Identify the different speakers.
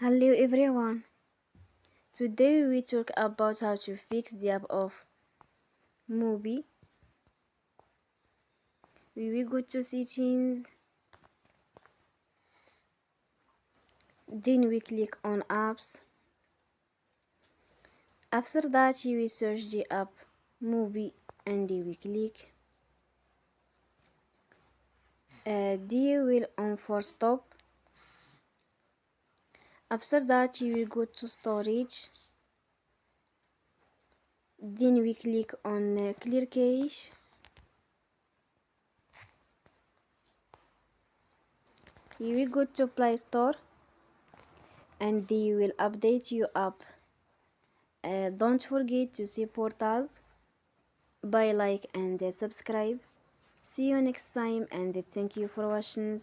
Speaker 1: Hello everyone. Today we talk about how to fix the app of Mubi. We will go to settings, then we click on apps. After that you will search the app Mubi and we click. You will on for stop. After that you will go to storage. Then we click on clear cache. You will go to Play Store and they will update your app. Don't forget to support us by like and subscribe. See you next time and thank you for watching.